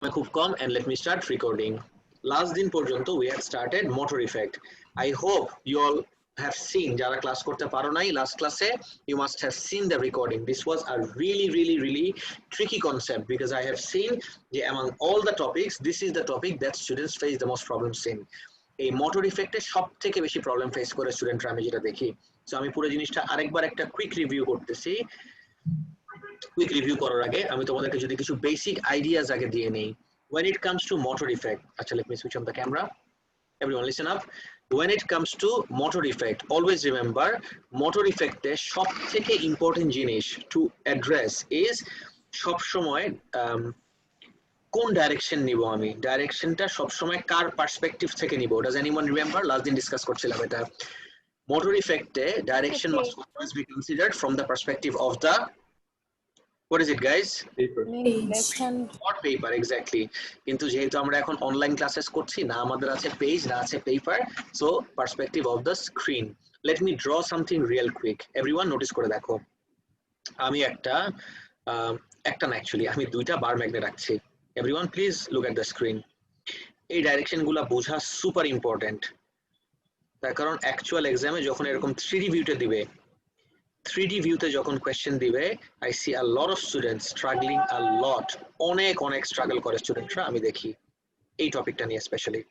খুব কম, and let me start recording. Last দিন পর্যন্ত we had started motor effect. I hope you all have seen, যারা class করতে পারো নাই last ক্লাসে, you must have seen the recording. This was a really tricky concept because I have seen যে among all the topics, this is the topic that students face the most problems in. এই motor ইফেক্টে সব থেকে বেশি problem face করে স্টুডেন্টরা আমি যেটা দেখি। সো আমি পুরো জিনিসটা আরেকবার একটা কুইক রিভিউ করতেছি। কুইক রিভিউ করার আগে আমি তোমাদেরকে যদি কিছু বেসিক আইডিয়াস আগে দিয়ে নেই। When it comes to motor effect, আচ্ছা let me switch on the camera. Everyone listen up. When it comes to motor effect, always remember motor effect এ সবথেকে ইম্পর্টেন্ট জিনিস to address is সব সময় কোন direction নিব আমি, ডাইরেকশনটা সব সময় কার পার্সপেক্টিভ থেকে নিব। Does anyone remember? Last দিন ডিসকাস করছিলাম এটা। Motor effect A direction must always be considered from the perspective of the, what is it guys? Paper. Left hand. Not paper, exactly. কিন্তু যেহেতু আমরা এখন অনলাইন ক্লাসেস করছি না, আমাদের আছে পেজ না আছে paper, so perspective of the screen. Let me draw something real quick. Everyone notice করে দেখো, আমি একটা না অ্যাকচুয়ালি আমি দুইটা বার ম্যাগনেট রাখছি। Everyone please look at the screen. এই ডাইরেকশনগুলো বোঝা সুপার ইম্পর্টেন্ট, তার কারণ অ্যাকচুয়াল এক্সামে যখন এরকম 3D ভিউতে দিবে, 3D ভিউতে যখন কোয়েশ্চেন দিবে, I see a lot of students struggling a lot, অনেক স্ট্রাগল করে স্টুডেন্টরা আমি দেখি এই টপিকটা নিয়ে স্পেশালি।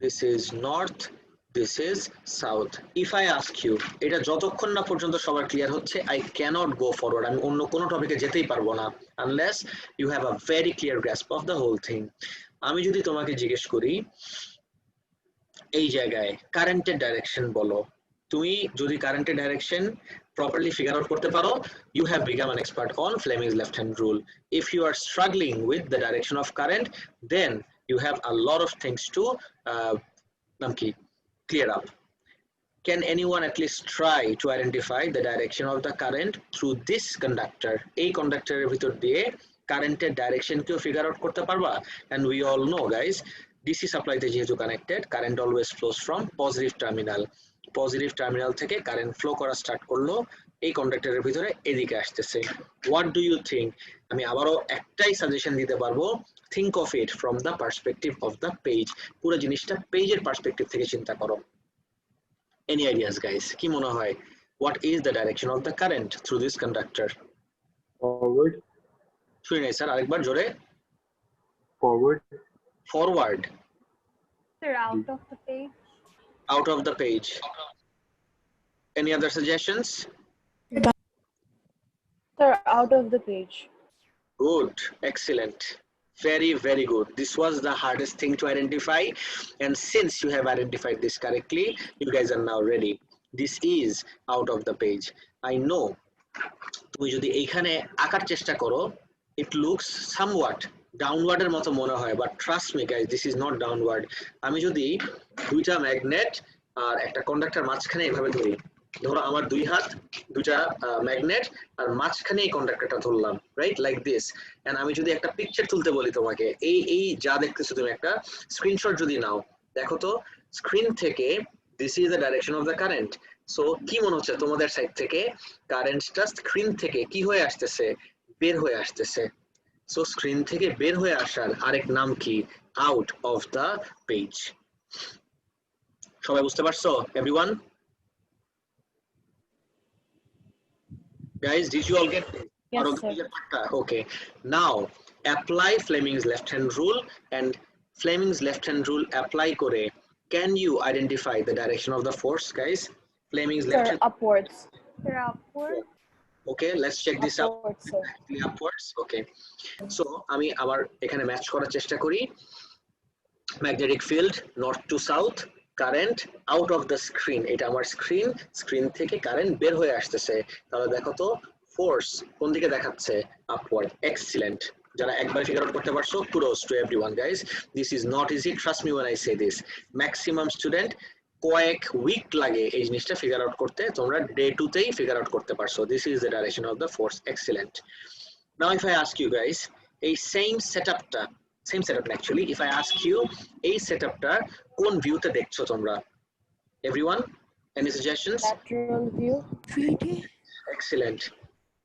This is north, this is south. If I ask you, এটা যতক্ষণ না পর্যন্ত সবার ক্লিয়ার হচ্ছে, I cannot go forward. আমি অন্য কোনো টপিকে যেতেই পারবো না unless you have a very clear grasp of the whole thing. আমি যদি তোমাকে জিজ্ঞেস করি এই জায়গায় কারেন্টের ডাইরেকশন বলো, তুমি যদি কারেন্টের ডাইরেকশন properly figure out করতে পারো, you have become an expert on Fleming's left hand rule. If you are struggling with the direction of current, then you have a lot of things to clear up. Can anyone at least try to identify the direction of the current through this conductor? এই কন্ডাক্টরের ভিতর দিয়ে কারেন্টের direction কেউ figure out করতে পারবা? And we all know guys, DC সাপ্লাইতে যেহেতু connected, current always flows from positive terminal. Positive terminal থেকে কারেন্ট ফ্লো করা স্টার্ট করলো, এই কন্ডাক্টরের ভিতরে এদিকে আসতেছে। What do you think? আমি আবারও একটাই সাজেশন দিতে পারবো, think of it from the perspective of the page. পুরো জিনিসটা পেজের পার্সপেক্টিভ থেকে চিন্তা করো। Any ideas guys? কি মনে হয়? What is the direction of the current through this conductor? Forward. শুনি নাই স্যার, আরেকবার জোরে। Forward. Forward. Sir, out of the page. Out of the page. Any other suggestions? Sir, out of the page. Good, excellent, very good. This was the hardest thing to identify, and since you have identified this correctly, you guys are now ready. This is out of the page. I know তুমি যদি এইখানে আঁকার চেষ্টা করো, it looks somewhat downward এর মতো মনে হয়, but trust me guys, this is not downward. আমি যদি দুইটা ম্যাগনেট আর একটা কন্ডাক্টর মাঝখানে এভাবে ধরি, ধরো আমার দুই হাত দুইটা ম্যাগনেট আর মাঝখানে এই কন্ডাক্টরটা ধরলাম, রাইট, লাইক দিস। এন্ড আমি যদি একটা পিকচার তুলতে বলি তোমাকে, এই যা দেখতেছো তুমি একটা স্ক্রিনশট যদি নাও, দেখো তো স্ক্রিন থেকে this is the direction of the current. So কি মনে হচ্ছে তোমাদের সাইড থেকে কারেন্টটা স্ক্রিন থেকে কি হয়ে আসতেছে? বের হয়ে আসতেছে। সো স্ক্রিন থেকে বের হয়ে আসার আরেক নাম কি? Out of the page. সবাই বুঝতে পারছো? Everyone guys, did you all get this? Yes, sir. Okay, now apply Fleming's left hand rule, and Fleming's left hand rule apply kore can you identify the direction of the force guys? Fleming's left Sir, hand upwards. Sir, upwards. Okay, let's check this out. Upwards, sir. Exactly upwards. Okay, so আমি আবার এখানে match করার চেষ্টা করি। Magnetic field north to south, current out of the screen, এটা আমার screen, screen থেকে current বের হয়ে আসতেছে। তাহলে দেখো তো ফোর্স কোন দিকে দেখাচ্ছে? আপওয়ার্ড। এক্সিলেন্ট, যারা একবার ফিগার আউট করতে পারছো, kudos to everyone guys. This is not easy, trust me when I say this. Maximum student কয়েক উইক লাগে এই জিনিসটা ফিগার আউট করতে, তোমরা ডে 2 তেই ফিগার আউট করতে পারছো। This is the direction of the force. Excellent. Now if I ask you guys a same setup actually, if I ask you a setup টা কোন ভিউতে দেখছো তোমরা? Everyone, any suggestions? Lateral view. 3D. Excellent,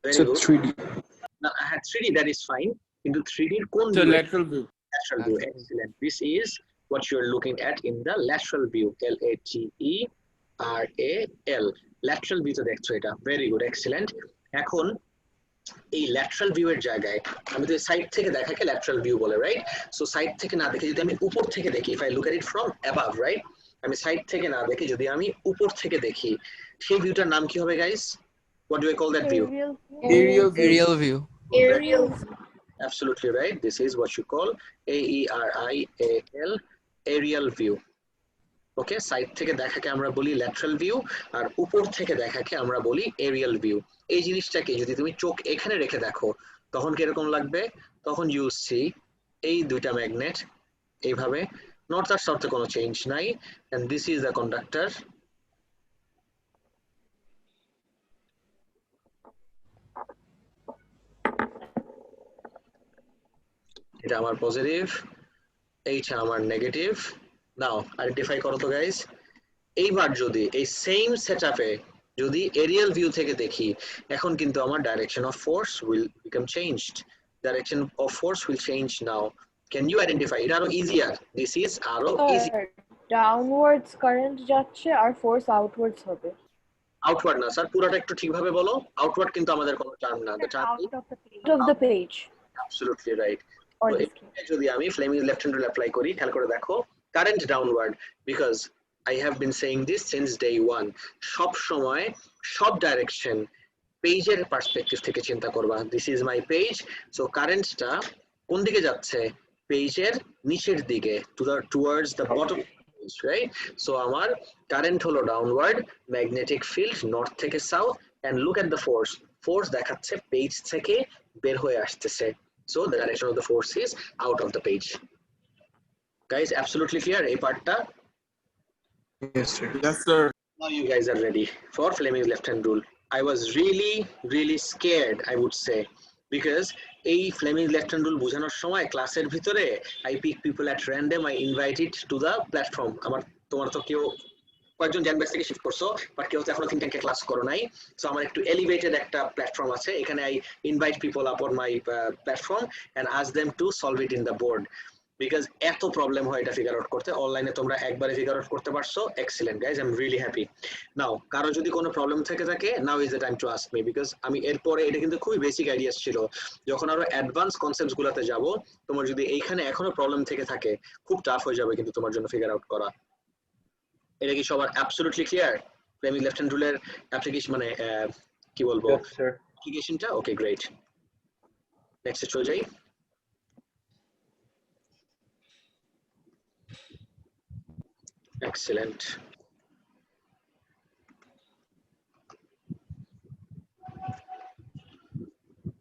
very So good. 3D. Now I had 3D, that is fine. Into 3D কোন So view? lateral view. Lateral view, excellent. This is what you're looking at in the lateral view. LATERAL, lateral view তে দেখছো এটা, very good, excellent. এখন এই lateral view এর জায়গায় আমি তো সাইড থেকে দেখাকে ল্যাটারাল ভিউ বলে, রাইট? সো সাইড থেকে না দেখে যদি আমি উপর থেকে দেখি, if I look at it from above, right, আমি সাইড থেকে না দেখে যদি আমি উপর থেকে দেখি, সেই ভিউটার নাম কি হবে guys? What do I call that view? Aerial view. Aerial view. Aerial. Absolutely right, this is what you call AERIAL, aerial view. Okay, side থেকে দেখাকে আমরা বলি ল্যাটারাল ভিউ, আর উপর থেকে দেখাকে আমরা বলি এরিয়াল ভিউ। এই জিনিসটাকে যদি তুমি চোখ এখানে রেখে দেখো তখন কিরকম লাগবে? তখন ইউ সি এই দুইটা ম্যাগনেট এইভাবে, নর্থ আর সাউথে কোনো চেঞ্জ নাই, and this is the conductor. এটা আমার পজিটিভ, এইটা আমার নেগেটিভ। নাও আইডেন্টিফাই করো তো গাইস, এইবার যদি এই সেম সেটআপে যদি এরিয়াল ভিউ থেকে দেখি, এখন কিন্তু আমার direction of force will become changed, direction of force will change now. Can you identify? এটা আরো ইজিয়ার, দিস ইজ আরো ইজি। Downwards current যাচ্ছে আর force outwards হবে। আউটওয়ার্ড না স্যার, পুরোটা একটু ঠিকভাবে বলো। আউটওয়ার্ড কিন্তু আমাদের কোনো টার্ম না, the term Out of the page. Absolutely right. Or তো this এখানে যদি আমি Fleming's left hand rule apply করি, খেয়াল করে দেখো current downward, because I have been saying this since day one. সব সময় সব ডাইরেকশন পেজের পার্সপেক্টিভ থেকে চিন্তা করবা। This is my page, so কারেন্টটা কোন দিকে যাচ্ছে? পেজের নিচের দিকে, towards the bottom, right? So আমার কারেন্ট হলো ডাউনওয়ার্ড, ম্যাগনেটিক ফিল্ড নর্থ থেকে south, and look at the force, force দেখাচ্ছে পেজ থেকে বের হয়ে আসতেছে। So the direction of the force is out of the page. Guys, absolutely clear এই পার্টটা? Yes, sir. Yes, sir. Now you guys are ready for Fleming's left hand rule. I was really scared, I would say, because এই Fleming's left hand rule বোঝানোর সময় ক্লাসের ভিতরে I pick people at random, I invite it to the platform. আমার তোমার তো কেউ কয়েকজন জ্ঞান ব্যাচ থেকে শিফট করছো, বাট কেউ তো এখনো থিঙ্ক ট্যাঙ্কে ক্লাস করো নাই। সো আমার একটু এলিভেটেড একটা প্ল্যাটফর্ম আছে, এখানে I invite people up on my platform and ask them to solve it in the board, because এত প্রবলেম হয় এটা ফিগার আউট করতে। অনলাইনে তোমরা একবারে ফিগার আউট করতে পারছো, excellent guys, I am really happy. Now কারো যদি কোনো প্রবলেম থেকে থাকে, now is the time to ask me, because আমি এরপরে, এটা কিন্তু খুবই বেসিক আইডিয়াস ছিল, যখন আরো অ্যাডভান্স কনসেপ্টস গুলাতে যাবো, তোমার যদি এইখানে এখনো প্রবলেম থেকে থাকে খুব টাফ হয়ে যাবে কিন্তু তোমার জন্য ফিগার আউট করা। এটা কি সবার absolutely clear? Fleming left hand রুলের অ্যাপ্লিকেশন মানে কি বলবো, Yes, sir. অ্যাপ্লিকেশনটা? ওকে, গ্রেট। নেক্সট চলে যাই। এক্সিলেন্ট।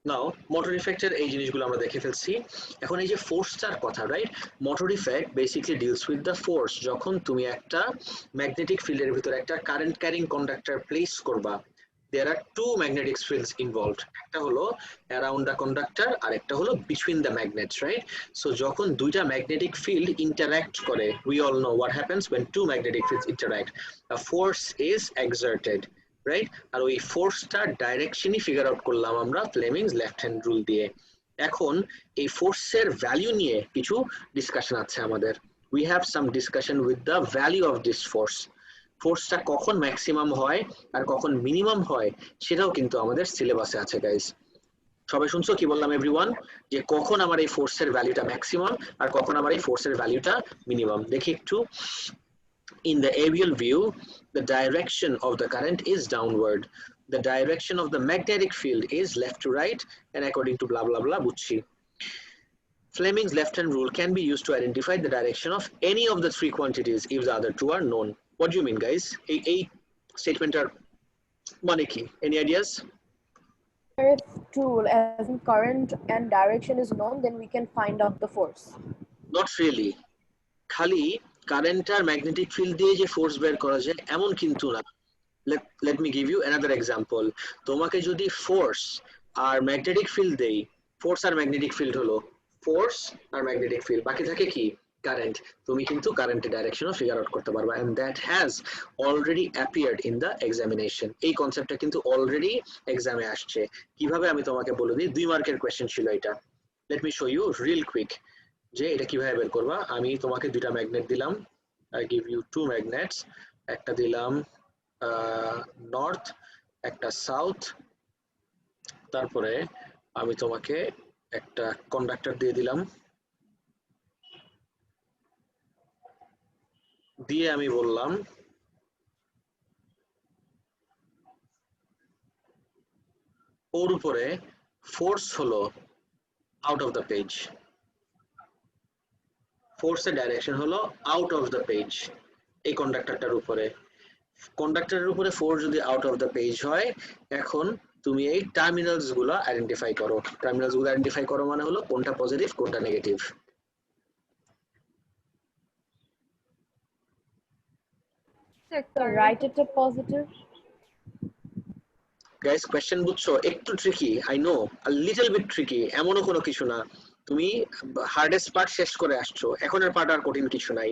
নাও মোটর ইফেক্টের এই জিনিসগুলো আমরা দেখে ফেলছি। এখন এই যে ফোর্সটার কথা, right? Motor effect basically deals with the force. যখন তুমি একটা ম্যাগনেটিক ফিল্ডের ভিতরে একটা কারেন্ট ক্যারিং কন্ডাক্টর প্লেস করবা, there are two magnetic fields involved, একটা হলো around the conductor আর একটা হলো between the magnets, right? So যখন দুইটা magnetic field interact করে, we all know what happens when two magnetic fields interact, a force is exerted, right? আর ওই ফোর্সটা ডাইরেকশনই figure out করলাম আমরা ফ্লেমিংস লেফট হ্যান্ড রুল দিয়ে। এখন এই ফোর্সের ভ্যালু নিয়ে কিছু ডিসকাশন আছে আমাদের। we have some discussion with the value of this force. ফোর্সটা কখন ম্যাক্সিমাম হয় আর কখন মিনিমাম হয় সেটাও কিন্তু আমাদের সিলেবাসে আছে গাইস। সবাই শুনছো কি বললাম এভরিওয়ান? যে কখন আমার এই ফোর্সের ভ্যালুটা ম্যাক্সিমাম আর কখন আমার এই ফোর্সের ভ্যালুটা মিনিমাম। দেখি একটু। In the aerial view, the direction of the current is downward. The direction of the magnetic field is left to right, and according to blah blah blah বুঝছি। Fleming's left-hand rule can be used to identify the direction of any of the three quantities if the other two are known. What do you mean, guys? A statement are মানে কি? Any ideas? If tool as in current and direction is known, then we can find out the force. Not really. খালি current আর magnetic field দিয়ে যে force বের করা যায় এমন কিন্তু না। Let me give you another example. তোমাকে যদি ফোর্স আর ম্যাগনেটিক ফিল্ড দেই, ফোর্স আর ম্যাগনেটিক ফিল্ড হলো ফোর্স আর ম্যাগনেটিক ফিল্ড, বাকি থাকে কি কারেন্ট। তুমি কিন্তু কারেন্টের ডাইরেকশনও ফিগার আউট করতে পারবা, and that has already appeared in the examination. এই কনসেপ্টটা কিন্তু অলরেডি এক্সামে আসছে। কিভাবে আমি তোমাকে বলে দিই, 2 মার্কের কোয়েশ্চেন ছিল এটা। Let me show you real quick যে এটা কিভাবে বের করবা। আমি তোমাকে 2টা ম্যাগনেট দিলাম, আই গিভ ইউ 2 ম্যাগনেটস, একটা দিলাম নর্থ, একটা সাউথ, তারপরে আমি তোমাকে একটা কন্ডাক্টর দিয়ে দিলাম, দিয়ে আমি বললাম ওর উপরে ফোর্স হলো আউট অফ দ্য পেজ, ফোর্সের ডাইরেকশন হলো আউট অফ দ্য পেজ এই কন্ডাক্টরটার উপরে। কন্ডাক্টরের উপরে ফোর্স যদি আউট অফ দ্য পেজ হয়, এখন তুমি এই টার্মিনালস গুলো আইডেন্টিফাই করো। টার্মিনালস গুলো আইডেন্টিফাই করো মানে হলো কোনটা পজিটিভ কোনটা নেগেটিভ। Right এটা positive. গাইস কোয়েশ্চেন বুঝছো? একটু tricky, I know, a little bit tricky, এমনও কোনো কিছু না। তুমি হার্ডেস্ট পার্ট শেষ করে আসছো, এখনের পার্ট আর কঠিন কিছু নাই।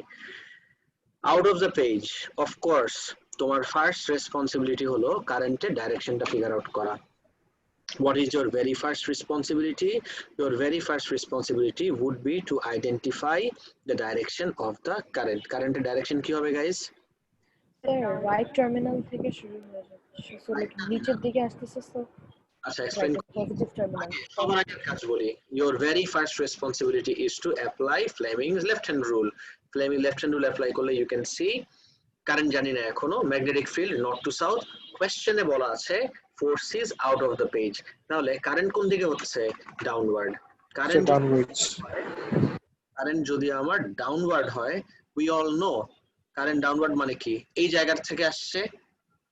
Out of the page, of course তোমার ফার্স্ট রেসপন্সিবিলিটি হলো কারেন্টের ডাইরেকশনটা ফিগার আউট করা। What is your very first responsibility? Your very first responsibility would be to identify the direction of the current. Current direction কি হবে guys? Sir, right terminal থেকে শুরু হয়ে যাচ্ছে, so like নিচের দিকে আসতেছে, so আচ্ছা explain right positive terminal. সবার আগে কাজ বলি, your very first responsibility is to apply Fleming's left hand rule. Fleming left hand rule apply করলে you can see কারেন্ট জানি না এখনো, magnetic field north to south, কোয়েশ্চেনে বলা আছে force is out of the page, তাহলে current কোন দিকে হচ্ছে? ডাউনওয়ার্ড। Current downwards. কারেন্ট যদি আমার ডাউনওয়ার্ড হয়, we all know current downward মানে কি, এই জায়গার থেকে আসছে,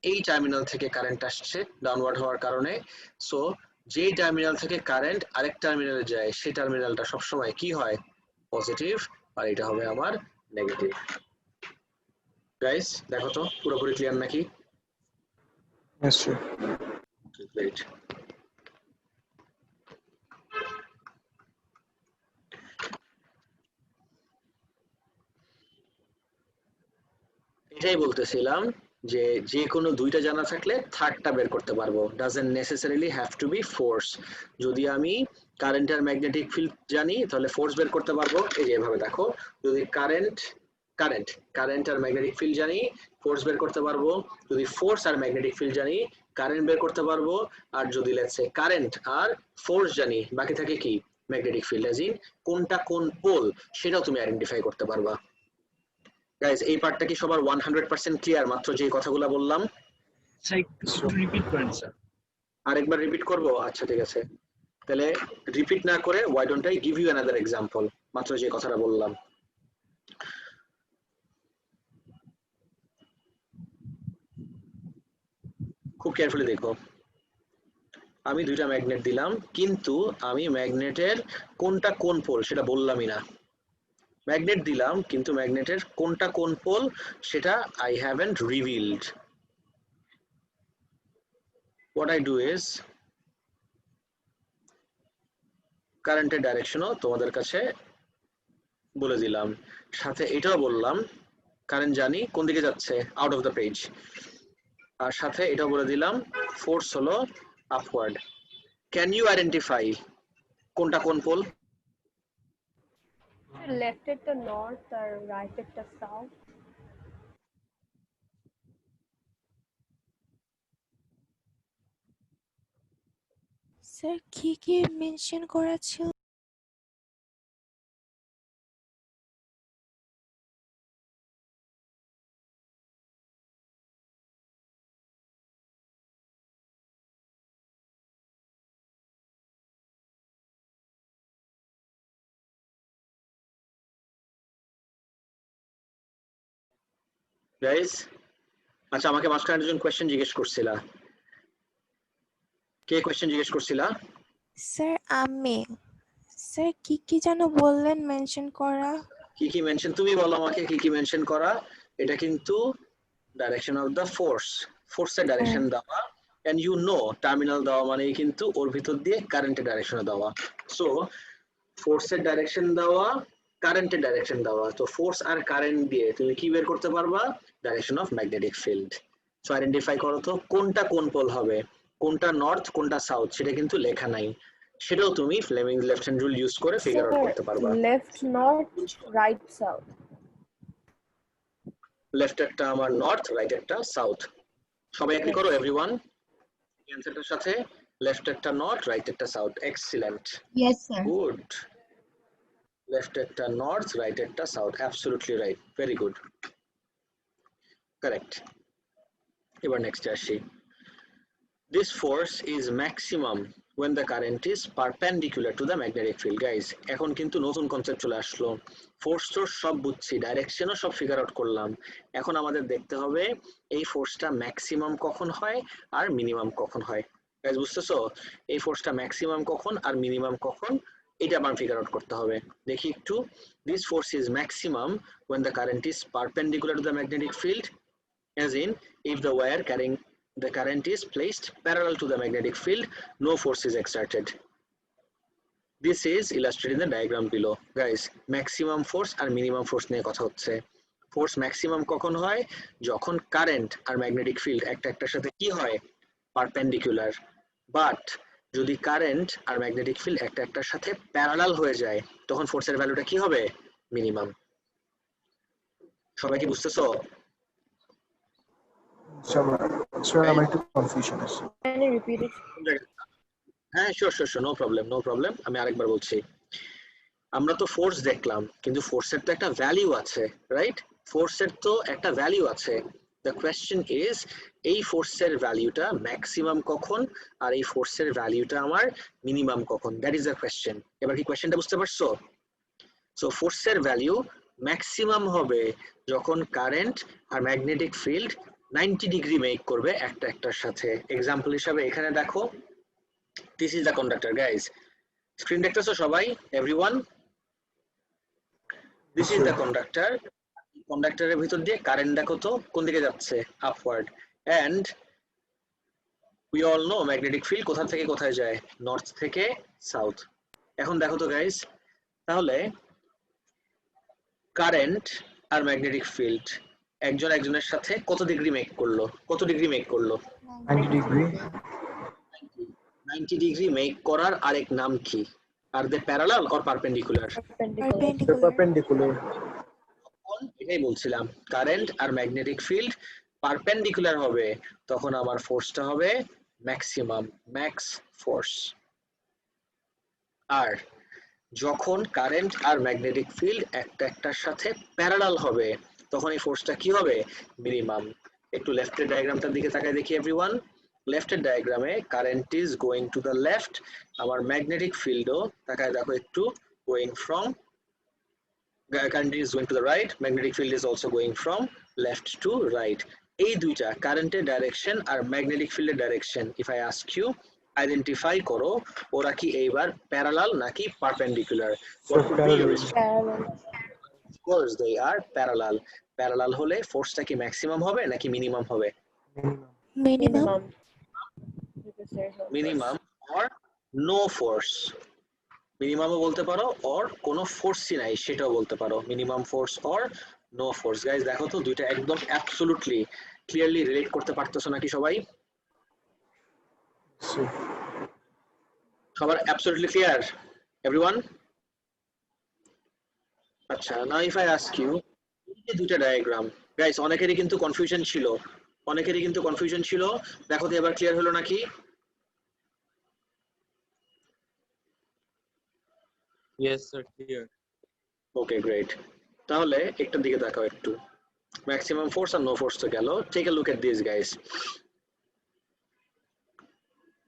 এই টার্মিনাল থেকে কারেন্ট আসছে ডাউনওয়ার্ড হওয়ার কারণে। সো যে টার্মিনাল থেকে কারেন্ট আরেক টার্মিনালে যায় সেই টার্মিনালটা সবসময় কি হয়? পজিটিভ, আর এটা হবে আমার নেগেটিভ। গাইস দেখো তো পুরোপুরি ক্লিয়ার নাকি? Yes, sir. Great. এটাই বলতেছিলাম যে যে কোনো দুইটা জানা থাকলে থার্ডটা বের করতে পারবো, doesn't necessarily have to B force. যদি আমি কারেন্ট আর ম্যাগনেটিক ফিল্ড জানি তাহলে ফোর্স বের করতে পারবো। এই যে এভাবে দেখো, যদি কারেন্ট কারেন্ট কারেন্ট আর ম্যাগনেটিক ফিল্ড জানি ফোর্স বের করতে পারবো, যদি ফোর্স আর ম্যাগনেটিক ফিল্ড জানি কারেন্ট বের করতে পারবো, আর যদি লেটস সে কারেন্ট আর ফোর্স জানি বাকি থাকে কি ম্যাগনেটিক ফিল্ড, এজ ইন কোনটা কোন পোল সেটাও তুমি আইডেন্টিফাই করতে পারবা। গাইস এই পার্টটা কি সবার 100% ক্লিয়ার? মাত্র যে কথাগুলো বললাম স্যার একটু রিপিট করেন স্যার। আরেকবার রিপিট করব? আচ্ছা ঠিক আছে, তাহলে রিপিট না করে why don't I give you another example, মাত্র যে কথাটা বললাম। খুব কেয়ারফুলি দেখো, আমি দুইটা ম্যাগনেট দিলাম কিন্তু আমি ম্যাগনেটের কোনটা কোন পোল সেটা বললামই না। ম্যাগনেট দিলাম কিন্তু ম্যাগনেটের কোনটা কোন পোল সেটা I haven't revealed. What I do is কারেন্টের ডাইরেকশনও তোমাদের কাছে বলে দিলাম, সাথে এটাও বললাম কারেন্ট জানি কোন দিকে যাচ্ছে আউট অফ দ্য পেজ, আর সাথে এটাও বলে দিলাম ফোর্স হলো আপওয়ার্ড। ক্যান ইউ আইডেন্টিফাই কোনটা কোন পোল? Left এটা north আর right এটা south. স্যার কি মেনশন করা ছিল? গাইস আচ্ছা আমাকে মাঝখানে একজন কোয়েশ্চেন জিজ্ঞেস করছিলা, কে কোয়েশ্চেন জিজ্ঞেস করছিলা? স্যার আমি স্যার কি যেন বললেন মেনশন করা? কি কি মেনশন তুমি বলো আমাকে, কি কি মেনশন করা? এটা কিন্তু ডাইরেকশন অফ দ্য ফোর্স, ফোর্সের ডাইরেকশন দেওয়া, and you know টার্মিনাল দেওয়া মানে কিন্তু ওর ভিতর দিয়ে কারেন্টের ডাইরেকশনে দেওয়া। সো ফোর্সের ডাইরেকশন দেওয়া, কারেন্টের ডাইরেকশন দেওয়া, তো ফোর্স আর কারেন্ট দিয়ে তুমি কি বের করতে পারবা? Direction of magnetic field. So identify করো তো কোনটা কোন পোল হবে, কোনটা নর্থ কোনটা সাউথ, সেটা কিন্তু লেখা নাই, সেটাও তুমি Fleming's left hand rule use করে ফিগার আউট করতে পারবা। Left north, right south. Left একটা আমার নর্থ, রাইট একটা সাউথ। সবাই এগ্রি করো এভরিওয়ান অ্যানসারটার সাথে? লেফট একটা নর্থ, রাইট একটা south. Excellent, Yes, sir. Good. Left একটা নর্থ, রাইট একটা south, absolutely right, very good, correct. এবার নেক্সট আসি। This force is maximum when the current is perpendicular to the magnetic field. Guys, এখন কিন্তু নতুন concept চলে আসলো। ফোর্স তো সব বুঝছি, ডাইরেকশনও সব ফিগার আউট করলাম, এখন আমাদের দেখতে হবে এই ফোর্সটা ম্যাক্সিমাম কখন হয় আর মিনিমাম কখন হয়। গাইস বুঝতেছো? এই ফোর্সটা ম্যাক্সিমাম কখন আর মিনিমাম কখন, এটা আমার ফিগার আউট করতে হবে। দেখি একটু। This force is maximum when the current is perpendicular to the magnetic field, as in if the wire carrying the current is placed parallel to the magnetic field, no force is exerted. This is illustrated in the diagram below. Guys, maximum force R minimum force নিয়ে কথা হচ্ছে। Force maximum কখন হয়? যখন current আর magnetic field একটা একটার সাথে কি হয়? পারপেন্ডিকুলার। বাট যদি কারেন্ট আর ম্যাগনেটিক ফিল্ড একটা একটার সাথে প্যারালাল হয়ে যায়, তখন ফোর্সের ভ্যালুটা কি হবে? মিনিমাম। সবাই কি বুঝতেছো? Sir, আমার একটু কনফিউশন আছে। Can you repeat it? হ্যাঁ, শিওর, নো প্রবলেম। আমি আরেকবার বলছি। আমরা তো ফোর্স দেখলাম, কিন্তু ফোর্সের তো একটা ভ্যালু আছে, রাইট? ফোর্সের তো একটা ভ্যালু আছে। দ্য কোয়েশ্চেন ইজ এই ফোর্সের ভ্যালুটা ম্যাক্সিমাম কখন আর এই ফোর্সের ভ্যালুটা আমার মিনিমাম কখন, দ্যাট ইজ দ্য কোয়েশ্চেন। এবার কি কোয়েশ্চেনটা বুঝতে পারছো? সো ফোর্সের ভ্যালু ম্যাক্সিমাম হবে যখন কারেন্ট আর ম্যাগনেটিক ফিল্ড 90 ডিগ্রি মেক করবে একটা একটার সাথে। এক্সাম্পল হিসাবে এখানে দেখো, this is the conductor. Guys screen দেখতেছো সবাই? Everyone, this is the conductor. কন্ডাক্টরের ভিতর দিয়ে কারেন্ট দেখো তো কোন দিকে যাচ্ছে? Upward. And we all know magnetic field কোথা থেকে কোথায় যায়? নর্থ থেকে সাউথ। এখন দেখো তো গাইজ, তাহলে কারেন্ট আর ম্যাগনেটিক ফিল্ড একজন একজনের সাথে কত ডিগ্রি মেক করলো? 90 ডিগ্রি। 90 ডিগ্রি মেক করার আরেক নাম কি? আর দে প্যারালাল অর পারপেন্ডিকুলার? পারপেন্ডিকুলার। এটাই বলছিলাম, কারেন্ট আর ম্যাগনেটিক ফিল্ড পারপেন্ডিকুলার হবে, তখন আমার ফোর্সটা হবে ম্যাক্সিমাম, ম্যাক্স ফোর্স। আর যখন কারেন্ট আর ম্যাগনেটিক ফিল্ড একটা একটার সাথে প্যারালাল হবে, তখন এই ফোর্সটা কি হবে? মিনিমাম। একটু লেফটের ডায়াগ্রামটার দিকে তাকায় দেখি এভরিওয়ান। লেফটের ডায়াগ্রামে current is going to the left, আমার ম্যাগনেটিক ফিল্ডও তাকায় দেখো একটু going from, current is going to the right, magnetic field is also going from left to right. এই দুইটা কারেন্টের ডাইরেকশন আর ম্যাগনেটিক ফিল্ডের direction, if I ask you identify করো ওরা কি এইবার প্যারালাল নাকি perpendicular? Of course they are parallel. Parallel হলে ফোর্সটা কি ম্যাক্সিমাম হবে নাকি মিনিমাম হবে? Minimum. Minimum or no force. মিনিমামও বলতে পারো অর কোনো ফোর্সই নাই সেটাও বলতে পারো। Minimum force or no force. Guys দেখো তো দুইটা একদম অ্যাবসলিউটলি ক্লিয়ারলি রিলেট করতে পারতেছো নাকি সবাই? সবার অ্যাবসলিউটলি ক্লিয়ার এভরিওয়ান? আচ্ছা, now if I ask you, এই যে দুইটা ডায়াগ্রাম গাইস অনেকেরই কিন্তু কনফিউশন ছিল, দেখো তো এবার ক্লিয়ার হলো নাকি? Yes, sir, clear. Okay great. তাহলে একটার দিকে তাকাও একটু, ম্যাক্সিমাম ফোর্স আর নো ফোর্স তো গেল। Take a look at this guys.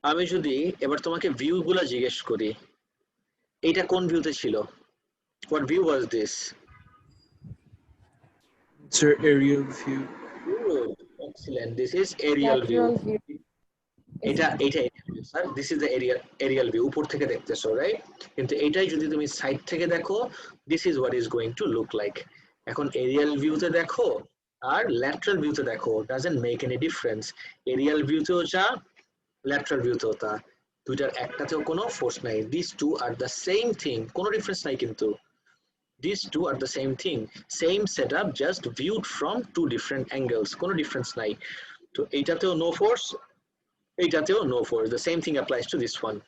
আমি যদি এবার তোমাকে ভিউ গুলা জিজ্ঞেস করি, এইটা কোন ভিউতে ছিল? What view was this? Sir, aerial view. Good. Excellent. This is aerial view. এটা sir, this is the Arial view, উপর থেকে দেখতেছো রাইট? কিন্তু এটাই যদি তুমি সাইড থেকে দেখো, this is what is going to look like. এখন এরিয়াল ভিউতে দেখো আর ল্যাটারাল ভিউতে দেখো, doesn't make any difference. Aerial ভিউতেও যা lateral view তো তা দুইটার একটাতেও কোনো ফোর্স নাই these two are the same thing কোনো ডিফারেন্স নাই কিন্তু these two are the same thing same setup just viewed from two different angles কোনো ডিফারেন্স নাই তো এইটাতেও নো ফোর্স এইটাতেও no force the same thing applies to this one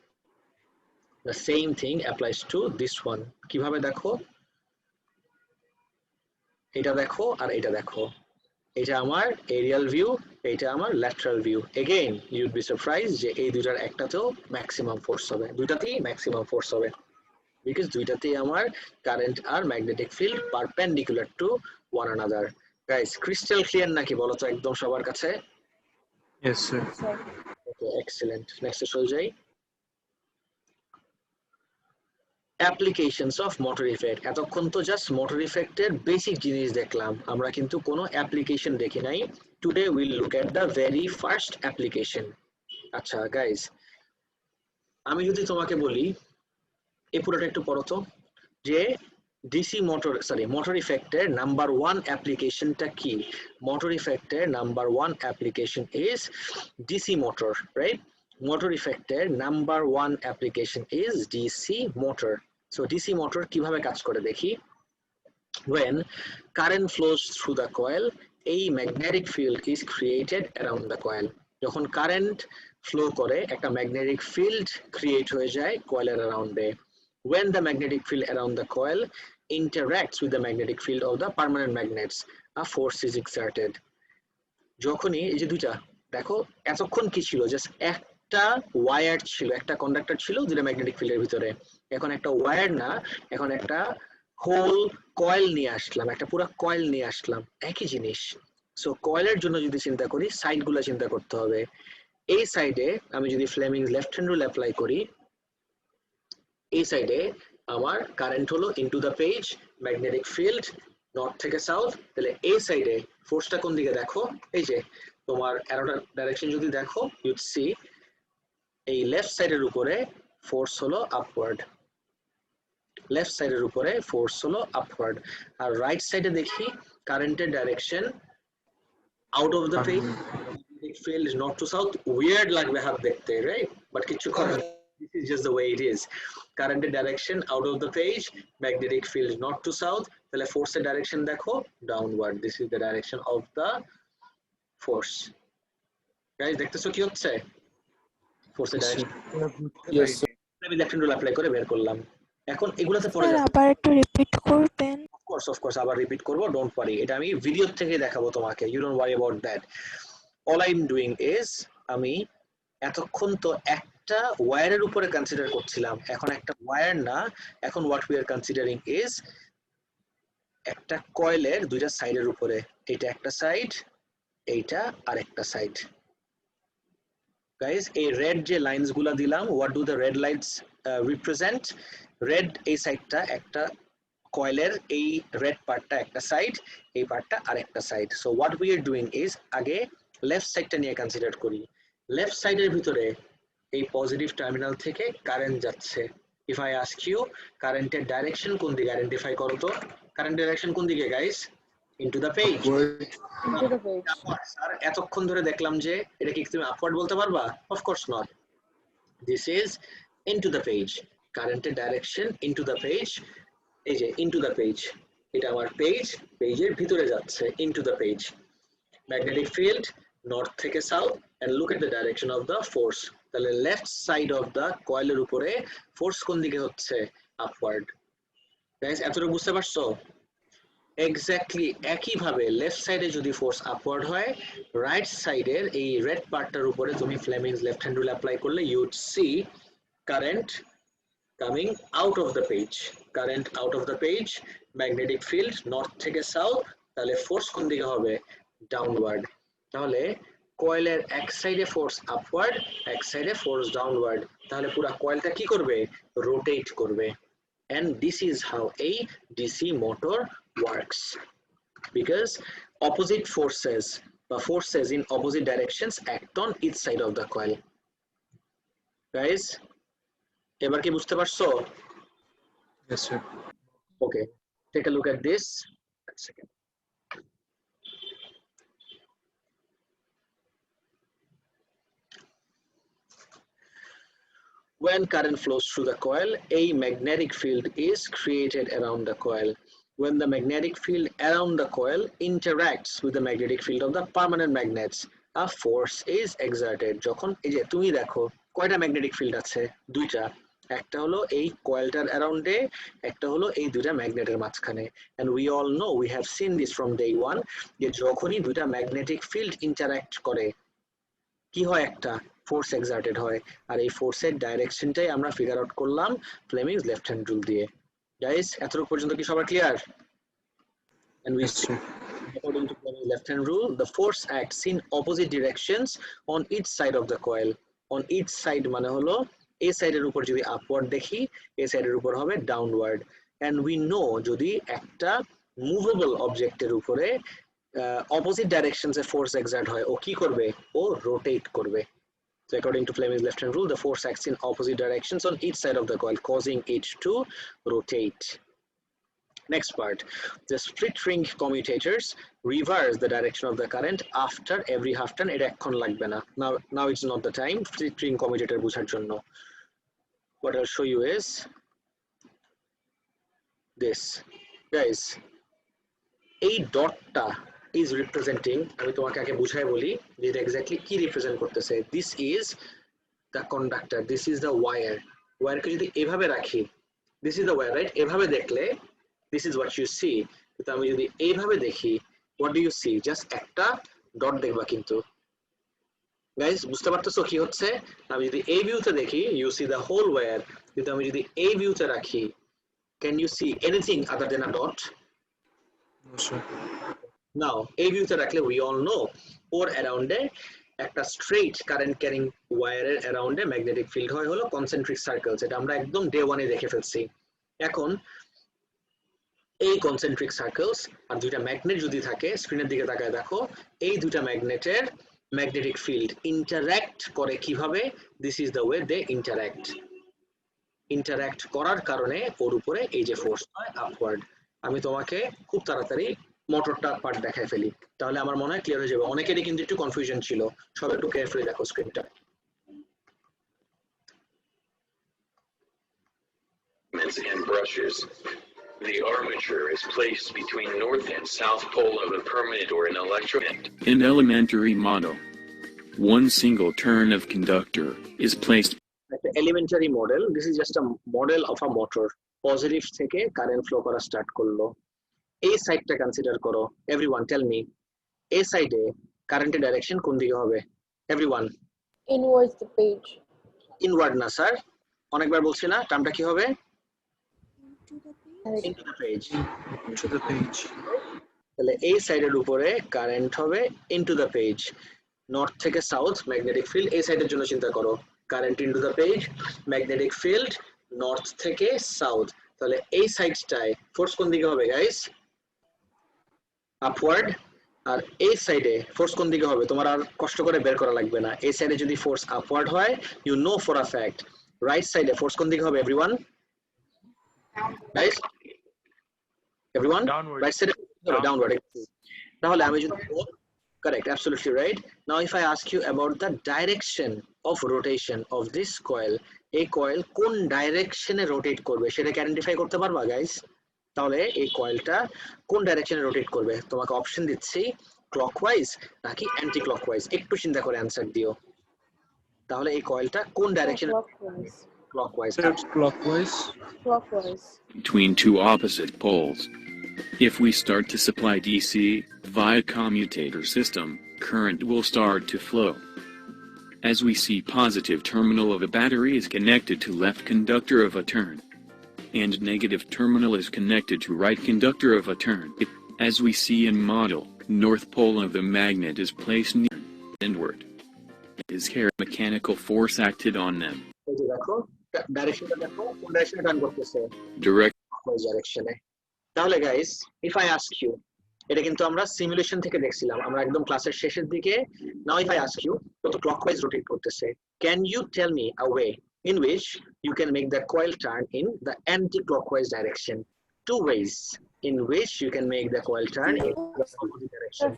the same thing applies to this one কিভাবে দেখো এটা দেখো আর এটা দেখো এটা আমার এরিয়াল ভিউ এটা আমার lateral view again you would be surprise যে এই দুইটার একটাতেও ম্যাক্সিমাম ফোর্স হবে দুইটাতেই ম্যাক্সিমাম ফোর্স হবে বিকজ দুইটাতেই আমার কারেন্ট আর magnetic field perpendicular to one another guys crystal clear নাকি বলো তো একদম সবার কাছে Yes, sir. ওকে এক্সিলেন্ট নেক্সটে চলে যাই অ্যাপ্লিকেশনস অফ মোটর ইফেক্ট এতক্ষণ তো জাস্ট মোটর ইফেক্টের বেসিক জিনিস দেখলাম আমরা কিন্তু কোনো অ্যাপ্লিকেশন দেখি নাই today will look at the very first application আচ্ছা গাইস আমি যদি তোমাকে বলি এই পুরোটা একটু পড়ো তো যে ডিসি মোটর মোটর ইফেক্টের নাম্বার ওয়ান অ্যাপ্লিকেশনটা কি মোটর ইফেক্টের number one application is DC motor right motor ইফেক্টের number one application is DC motor so DC motor কিভাবে কাজ করে দেখি when current flows through the coil a magnetic field is created around the coil যখন current flow করে একটা magnetic field create হয়ে যায় কয়েলের অ্যারাউন্ডে when the magnetic field around the coil interacts with the magnetic field of the permanent magnets a force is exerted যখনই এই যে দুইটা দেখো এতক্ষণ কি ছিল জাস্ট একটা ওয়্যার ছিল একটা কন্ডাক্টর ছিল যেটা ম্যাগনেটিক ফিল্ডের ভিতরে এখন একটা ওয়্যার না এখন একটা হোল কয়েল নিয়ে আসলাম একটা পুরো কয়েল নিয়ে আসলাম একই জিনিস সো কয়েলের জন্য যদি চিন্তা করি সাইডগুলো চিন্তা করতে হবে এই সাইডে আমি যদি Fleming's left hand rule apply করি এই সাইডে আমার কারেন্ট হলো into the page magnetic field north থেকে সাউথ তাহলে এই সাইডে ফোর্সটা কোন দিকে দেখো এই যে তোমার অ্যারোটার ডাইরেকশন যদি দেখো ইউড সি এই লেফট সাইডের উপরে ফোর্স হলো আপওয়ার্ড লেফট সাইডের উপরে ফোর্স হলো আপওয়ার্ড আর রাইট সাইডে দেখি কারেন্টের direction out of the page magnetic field north to south weird লাগবে হাত দেখতে রাইট বাট কিছু করার this is just the way it is current direction out of the page magnetic field north to south তাহলে force এর direction দেখো downward this is the direction of the force guys দেখতেছো কি হচ্ছে force এর direction Yes, sir. আমি left hand rule apply করে বের করলাম এখন এগুলাতে পড়ে স্যার যাচ্ছে আবার একটু রিপিট করবেন of course আবার রিপিট করব ডোন্ট ওয়ারি এটা আমি ভিডিও থেকে দেখাবো তোমাকে you don't worry about that all I am doing is আমি এতক্ষণ তো একটা ওয়্যারের উপরে কনসিডার করছিলাম এখন একটা ওয়্যার না এখন what we are considering is একটা কয়েলের দুইটা সাইডের উপরে এটা একটা সাইড এইটা আর একটা সাইড গাইস এই রেড যে লাইনস গুলা দিলাম what do the red lights represent red এই সাইডটা একটা কয়েলের এই রেড পার্টটা একটা সাইড এই পার্টটা আরেকটা side so what we are doing is আগে লেফট সাইডটা নিয়ে কনসিডার করি লেফট সাইডের ভিতরে এই পজিটিভ টার্মিনাল থেকে কারেন্ট যাচ্ছে ইফ আই আস্ক ইউ কারেন্টের ডাইরেকশন কোন দিকে আইডেন্টিফাই করো তো কারেন্ট ডাইরেকশন কোন দিকে guys into the page Into the page. Sir এতক্ষণ ধরে দেখলাম যে এটা কি তুমি আপওয়ার্ড বলতে পারবা of course not this is into the page কারেন্টের ডাইরেকশন ইনটু দ্য পেজ এই যে ইনটু দ্য পেজ এটা আমার পেজ পেজের ভিতরে যাচ্ছে into the page magnetic field north থেকে south and look at the direction of the force তাহলে লেফট সাইড অফ দা কয়েলের উপরে ফোর্স কোন দিকে হচ্ছে আপওয়ার্ড গাইস এতটুকু বুঝতে পারছো এক্স্যাক্টলি একই ভাবে লেফট সাইডে যদি ফোর্স আপওয়ার্ড হয় রাইট সাইডের এই রেড পার্টটার উপরে তুমি Fleming's left hand rule apply করলে you would see current coming out of the page current out of the page magnetic field north থেকে সাউথ তাহলে ফোর্স কোন দিকে হবে ডাউনওয়ার্ড তাহলে কয়েলের এক সাইডে ফোর্স আপওয়ার্ড এক সাইডে ফোর্স ডাউনওয়ার্ড তাহলে পুরো কয়েলটা কি করবে রোটেট করবে and this is how a DC motor works because opposite forces in opposite directions act on each side of the coil guys এবার কি বুঝতে পারছো Yes, sir. okay take a look at this one second When current flows through the coil, a magnetic field is created around the coil. When the magnetic field around the coil interacts with the magnetic field of the permanent magnets, a force is exerted. যখন এই যে তুমি দেখো কয়টা magnetic field আছে? দুইটা। একটা হলো এই কয়েলটার অ্যারাউন্ডে, একটা হলো এই দুইটা ম্যাগনেটের মাঝখানে। and we all know, we have seen this from day one, যে যখনই দুইটা ম্যাগনেটিক ফিল্ড ইন্টারঅ্যাক্ট করে কি হয়? একটা ফোর্স এক্সার্টেড হয়। আর এই ফোর্সের ডাইরেকশনটাই আমরা ফিগার আউট করলাম ফ্লেমিংস লেফট হ্যান্ড রুল দিয়ে। গাইস, এতটুকু পর্যন্ত কি সবার clear? and we Yes, sir. according to Fleming's left hand rule, the force acts in opposite directions on each side of the coil. On each side মানে হলো এই সাইডের উপর যদি আপওয়ার্ড দেখি, এই সাইডের উপর হবে ডাউনওয়ার্ড। and we know যদি একটা মুভেবল অবজেক্টের উপরে অপোজিট ডাইরেকশনসে ফোর্স এক্সার্ট হয়, ও কি করবে? ও রোটেট করবে। So according to Fleming's left hand rule, the force acts in opposite directions on each side of the coil, causing it to rotate. Next part, the split ring commutators reverse the direction of the current after every half turn. It ekhon lagbe na. Now it's not the time. Split ring commutator বুঝার জন্য what I'll show you is this. Guys, এই ডটটা is representing, আমি তোমাকে আগে বুঝাই বলি যে এটা এক্স্যাক্টলি কি রিপ্রেজেন্ট করতেছে। This is the conductor, this is the wire. ওয়্যারকে যদি এভাবে রাখি, this is the wire, right? এভাবে দেখলে this is what you see. কিন্তু আমি যদি এইভাবে দেখি, what do you see? Just একটা ডট দেখবা কিন্তু। গাইস, বুঝতে পারতেছো কি হচ্ছে? আমি যদি এই ভিউতে দেখি, you see the whole wire. কিন্তু আমি যদি এই ভিউতে রাখি, can you see anything other than a dot? No, sir. Now, এই ভিউতে রাখলে we all know ওর অ্যারাউন্ডে একটা স্ট্রেইট কারেন্ট ক্যারিং ওয়্যারের অ্যারাউন্ডে ম্যাগনেটিক ফিল্ড হয় হলো কনসেন্ট্রিক সার্কেলস। এটা আমরা একদম ডে ওয়ানে দেখে ফেলছি। এখন এই কনসেন্ট্রিক সার্কেলস আর দুইটা ম্যাগনেট যদি থাকে, স্ক্রিনের দিকে তাকায় দেখো, এই দুইটা ম্যাগনেটের ম্যাগনেটিক ফিল্ড ইন্টারঅ্যাক্ট করে কিভাবে? This is the way they interact করার কারণে ওর উপরে এই যে ফোর্স হয় আপওয়ার্ড। আমি তোমাকে খুব তাড়াতাড়ি মোটরটা পার্ট দেখায় ফেলি, তাহলে আমার মনে হয় ক্লিয়ার হয়ে যাবে। অনেকেরই কিন্তু একটু কনফিউশন ছিল, সব একটু কেয়ারফুলি দেখো স্ক্রিনটা। And brushes. The armature is placed between north and south pole of a permanent or an electromet. In elementary model, one single turn of conductor is placed. The elementary model, this is just a model of a motor. Positive থেকে current flow করা start করলো। এই সাইডটা consider করো। Everyone tell me, এই সাইডে কারেন্টের direction কোন দিকে হবে? Everyone. Inwards the page. Inward না স্যার, অনেকবার বলছি না, টার্মটা কি হবে? Into the into the page. Page. Into the page. তাহলে এই সাইডের উপরে কারেন্ট হবে ইনটু দ্য পেজ। নর্থ থেকে সাউথ ম্যাগনেটিক ফিল্ড, এই সাইডের জন্য চিন্তা করো, current into the page, magnetic field north থেকে সাউথ। তাহলে এই সাইডটায় ফোর্স কোন দিকে হবে গাইস? আপওয়ার্ড। আর এই সাইডে ফোর্স কোন দিকে হবে? তোমার আর কষ্ট করে বের করা লাগবে না। এই সাইডে যদি ফোর্স আপওয়ার্ড হয়, you know for a fact right সাইডে ফোর্স কোন দিকে হবে? Everyone guys, everyone Downward. Right সাইডে ডাউনওয়ার্ড। তাহলে আমি যদি correct, absolutely right. Now if I ask you about the direction of rotation of this coil, এই coil কোন ডাইরেকশনে রোটেট করবে সেটা কি আইডেন্টিফাই করতে পারবা গাইস? তাহলে এই কয়েলটা কোন ডাইরেকশনে রোটেট করবে? তোমাকে অপশন দিচ্ছি, ক্লকওয়াইজ নাকি অ্যান্টি ক্লকওয়াইজ। একটু চিন্তা করে অ্যানসার দিও। তাহলে এই কয়েলটা কোন ডাইরেকশনে? Clockwise. Clockwise. Sir, clockwise. Clockwise. Between two opposite poles. If we start to supply DC via commutator system, current will start to flow. As we see, positive terminal of a battery is connected to left conductor of a turn, and negative terminal is connected to right conductor of a turn. As we see in model, north pole of the magnet is placed near inward. Is here mechanical force acted on them. এই যে দেখো ডাইরেকশনটা দেখো, কোন ডাইরেকশনে turn করতেছে? Direct clockwise ডাইরেকশনে। তাহলে guys, if I ask you, এটা কিন্তু আমরা সিমুলেশন থেকে দেখছিলাম, আমরা একদম ক্লাসের শেষের দিকে। Now if I ask you, কত ক্লকওয়াইজ রোটেট করতেছে? Can you tell me a way in which you can make the coil turn in the anti-clockwise direction? Two ways in which you can make the coil turn in the opposite direction.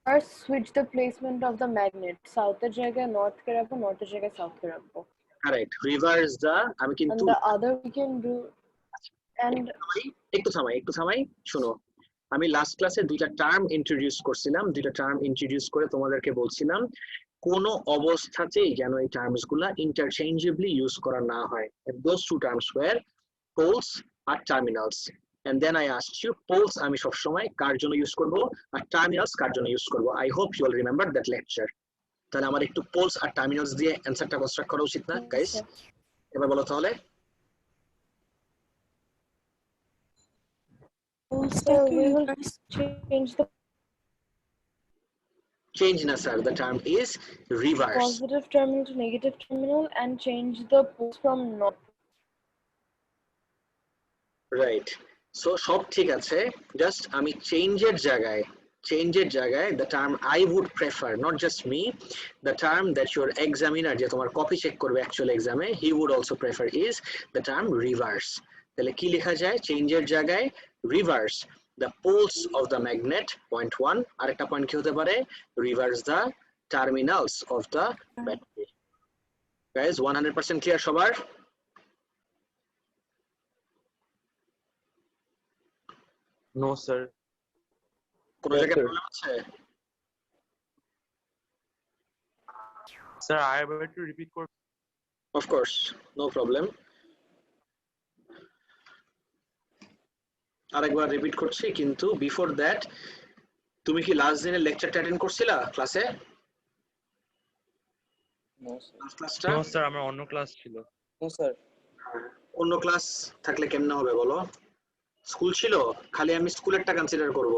First, switch the placement of the magnet. South এর জায়গায় north কে রাখবো, north এর জায়গায় south কে রাখবো. Correct. Reverse the, আমি And কিন্তু the other we can do, and একটু থামাই শোনো, আমি লাস্ট ক্লাসে দুইটা টার্ম ইন্ট্রোডিউস করছিলাম, দুইটা টার্ম ইন্ট্রোডিউস করে তোমাদেরকে বলছিলাম কোন অবস্থাতেই যেন এই টার্মস গুলা ইন্টারচেঞ্জেবলি ইউজ করা না হয়। Those two terms were poles আর terminals. And then I asked you, poles আমি সবসময় কার জন্য ইউজ করব আর টার্মিনালস কার জন্য ইউজ করব। I hope you all remember that lecture. তাহলে আমার একটু পোলস আর টার্মিনালস দিয়ে অ্যানসারটা কনস্ট্রাক্ট করা উচিত না গাইস? এবার বলো তাহলে। so we will change Change the na sir, the term is reverse. positive terminal to negative terminal and change the poles from not. Right. So সব ঠিক আছে, জাস্ট আমি চেঞ্জের জায়গায় the term I would prefer, not just me, the term that your examiner যে তোমার copy check করবে actual এক্সামে, he would also prefer is the term reverse. তাহলে কি লেখা যায় চেঞ্জের জায়গায় reverse the poles of the magnet, point 1, আরেকটা পয়েন্ট কি হতে পারে reverse the terminals of the battery. Guys 100% clear সবার? No, sir. কোন Yes, জায়গায় sir. প্রবলেম আছে? Sir, I have to repeat. Of course, no problem. আরেকবার রিপিট করছি, কিন্তু বিফোর দ্যাট তুমি কি লাস্ট দিনের লেকচারটা অ্যাটেন্ড করছিলা ক্লাসে? No, sir. লাস্ট ক্লাসটা? No, sir. আমার অন্য ক্লাস ছিল। No, sir. অন্য ক্লাস থাকলে কেমনে হবে বলো? স্কুল ছিল, খালি আমি স্কুলেরটা কনসিডার করব।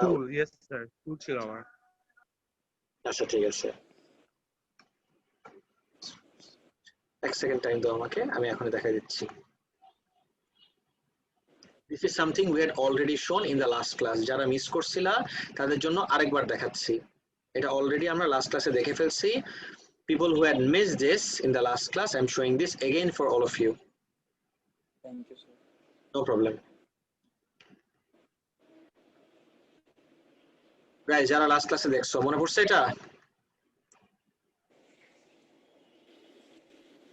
School, yes, sir. School ছিল আমার। আচ্ছা ঠিক আছে, এক সেকেন্ড টাইম দাও আমাকে, আমি এখনই দেখাই দিচ্ছি। This is something we had already shown in the last class. যারা মিস করছিলা তাদের জন্য আরেকবার দেখাচ্ছি। এটা অলরেডি আমরা লাস্ট ক্লাসে দেখে ফেলছি। People who had missed this in the last class, I'm showing this again for all of you. Thank you, sir. No problem. Guys, যারা লাস্ট ক্লাসে দেখছো মনে পড়ছে এটা?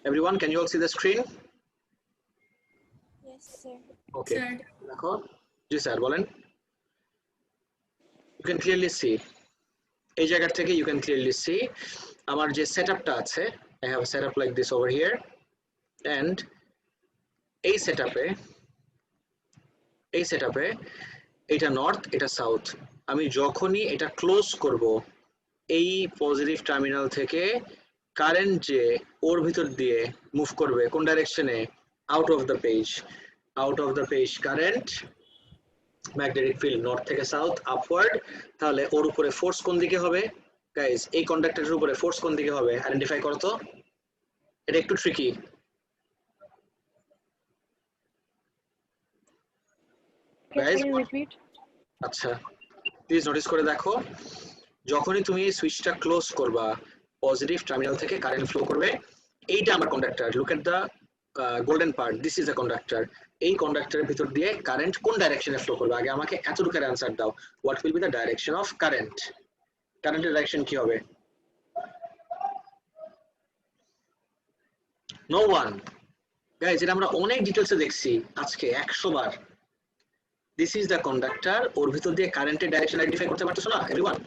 Everyone, can you all see the screen? Yes, sir. Okay. দেখো, জি sir বলেন। You can clearly see. এই জায়গা থেকে you can clearly see আমার যে সেটআপটা আছে, I have a setup like this over here, and এই সেটআপে এটা নর্থ, এটা সাউথ। আমি যখনই এটা ক্লোজ করব, এই পজিটিভ টার্মিনাল থেকে কারেন্ট যে ওর ভিতর দিয়ে মুভ করবে কোন ডাইরেকশনে? Out of the page current, magnetic field north থেকে সাউথ আপওয়ার্ড। তাহলে ওর উপরে ফোর্স কোন দিকে হবে গাইস? এই কন্ডাক্টরের উপরে ফোর্স কোন দিকে হবে আইডেন্টিফাই করো তো। এটা একটু ট্রিকি। Can you repeat? আচ্ছা প্লিজ নোটিস করে দেখো, যখনই তুমি এই সুইচটা ক্লোজ করবা পজিটিভ টার্মিনাল থেকে কারেন্ট ফ্লো করবে। এইটা আমার conductor, look at the golden part, this is a conductor. এই কন্ডাক্টরের ভিতর দিয়ে কারেন্ট কোন ডাইরেকশনে ফ্লো করবে? আগে আমাকে এতটুকুর অ্যান্সার দাও, what will be the direction of current? কারেন্টের ডাইরেকশন কি হবে? নো ওয়ান গাইজ, এটা আমরা অনেক ডিটেলসে দেখছি আজকে 100 বার। দিস ইজ দ্য কন্ডাক্টর, ওর ভিতর দিয়ে কারেন্টের ডাইরেকশন আইডেন্টিফাই করতে পারতেছো না এভরিওয়ান?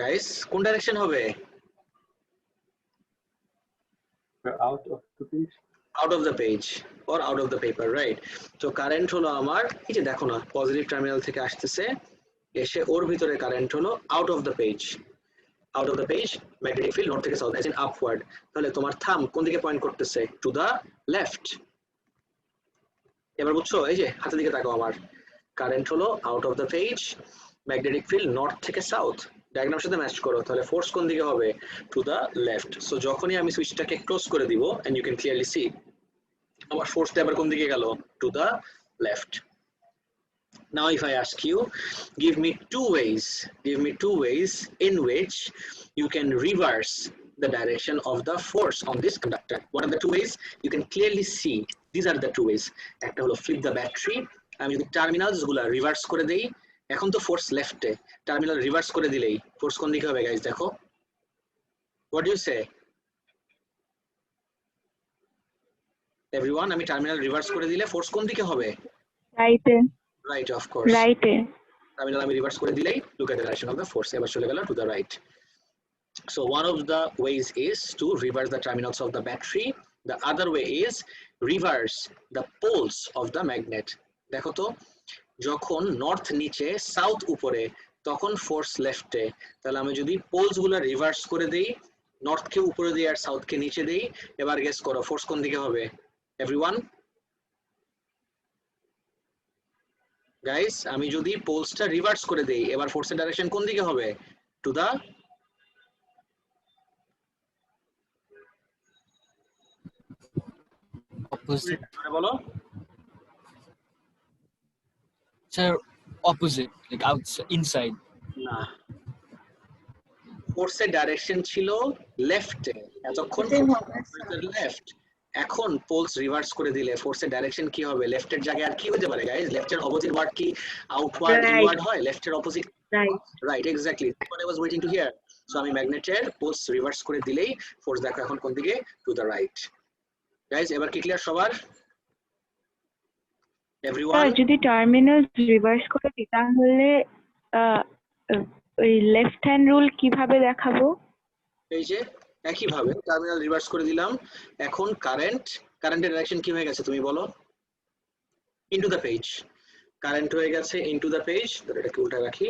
গাইস কোন ডাইরেকশন হবে? Out of the page. Out of the page or out of the paper, right? So current হলো আমার, এই যে দেখো না পজিটিভ টার্মিনাল থেকে আসতেছে, এসে ওর ভিতরে কারেন্ট হলো out of the page. Out of the page magnetic field north থেকে সাউথ, অ্যাজ ইন আপওয়ার্ড। তাহলে তোমার থাম কোন দিকে পয়েন্ট করতেছে? To the left. এবার বুঝছো? এই যে হাতের দিকে তাকাও, আমার কারেন্ট হলো out of the page, magnetic field north থেকে সাউথ। ডায়াগ্রামের সাথে ম্যাচ করো, তাহলে ফোর্স কোন দিকে হবে? To the left. সো যখনই আমি সুইচটাকে ক্লোজ করে দিব, and you can clearly see আমার ফোর্সটা এবার কোন দিকে গেল? To the left. Now if I ask you, give me two ways in which you can reverse the direction of the force on this conductor. What are the two ways? You can clearly see these are the two ways. একটা হলো flip the battery, আমি যদি terminals গুলা reverse করে দেই, এখন তো force লেফটে, টার্মিনাল রিভার্স করে দিলেই ফোর্স কোন দিকে হবে গাইস দেখো, what do you say everyone? আমি টার্মিনাল রিভার্স করে দিলে ফোর্স কোন দিকে হবে? রাইটে। রাইট, অফ কোর্স রাইটে। টার্মিনাল আমি রিভার্স করে দিলেই look at the direction of the force, এবার চলে গেল to the right. So one of the ways is to reverse the terminals of the battery. The other way is reverse the poles of the magnet. দেখো তো, যখন north নিচে south উপরে তখন force লেফটে, তাহলে আমি যদি পোলস গুলো রিভার্স করে দেই, নর্থকে উপরে দিই আর সাউথকে নিচে দেই, এবার গেস করো ফোর্স কোন দিকে হবে এভরিওয়ান? গাইস আমি যদি পোলসটা রিভার্স করে দেই, এবার ফোর্সের ডাইরেকশন কোন দিকে হবে? To the Opposite. বলো Sir, opposite, like outside, inside. না, ফোর্সের ডাইরেকশন ছিল লেফটে এতক্ষণ, লেফট। এখন পোলস রিভার্স করে দিলে ফোর্সের ডাইরেকশন কি হবে? লেফটের জায়গায় আর কি হতে পারে গাইস? লেফটের অপোজিট ওয়ার্ড কি আউটওয়ার্ড ইনওয়ার্ড হয়? লেফটের opposite right, exactly what I was waiting to hear. So আমি ম্যাগনেটের পোলস রিভার্স করে দিলেই ফোর্স দেখো এখন কোন দিকে? Two the right. গাইস এবার কি ক্লিয়ার সবার? এভরিওয়ান যদি টার্মিনাল রিভার্স করে দিই তাহলে ওই লেফট হ্যান্ড রুল কিভাবে দেখাবো? এই যে একই ভাবে টার্মিনাল রিভার্স করে দিলাম, এখন কারেন্টের ডাইরেকশন কি হয়ে গেছে তুমি বলো? Into the page. কারেন্ট হয়ে গেছে ইনটু দ্য পেজ, এটাকে উল্টা রাখি,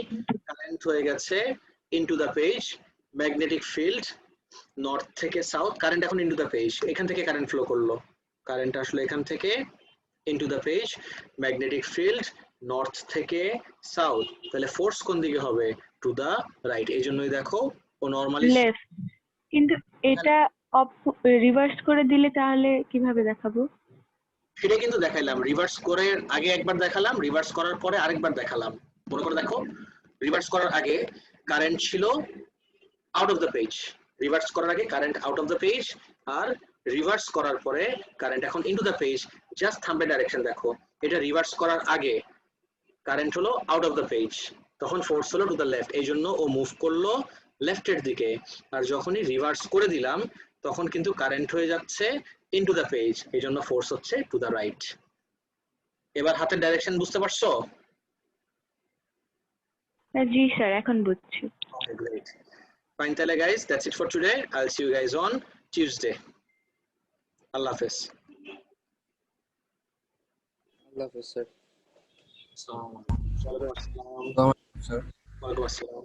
কারেন্ট হয়ে গেছে into the page, magnetic field north থেকে সাউথ, কারেন্ট এখন ইনটু দ্য পেজ, এখান থেকে কারেন্ট ফ্লো করলো, কারেন্ট আসলে এখান থেকে into the page, magnetic field north থেকে সাউথ, তাহলে ফোর্স কোন দিকে হবে? Two the right. এই জন্যই দেখো ও নরমালি লেফট, কিন্তু এটা রিভার্স করে দিলে তাহলে কিভাবে দেখাবো? সেটা কিন্তু দেখাইলাম, রিভার্স করে আগে একবার দেখালাম, রিভার্স করার পরে আরেকবার দেখালাম। মনে করে দেখো, রিভার্স করার আগে কারেন্ট ছিল out of the page, reverse করার আগে current out of the page, আর রিভার্স করার পরে কারেন্ট এখন ইনটু দ্য পেজ। জাস্ট থাম্বের ডাইরেকশন দেখো, এটা রিভার্স করার আগে কারেন্ট হলো আউট অফ দ্য পেজ, তখন ফোর্স হলো টু দ্য লেফট, এই জন্য ও মুভ করলো লেফটের দিকে, আর যখনই রিভার্স করে দিলাম তখন কিন্তু কারেন্ট হয়ে যাচ্ছে ইনটু দ্য পেজ, এই জন্য ফোর্স হচ্ছে টু দ্য রাইট। এবার হাতের ডাইরেকশন বুঝতে পারছো? জি স্যার, এখন বুঝছি। Okay, great. Fine, তাহলে guys, that's it for today. I'll see you guys on Tuesday. Allah Hafiz. Allah Hafiz, sir. Assalamu alaikum. Sir. Walaikum assalam.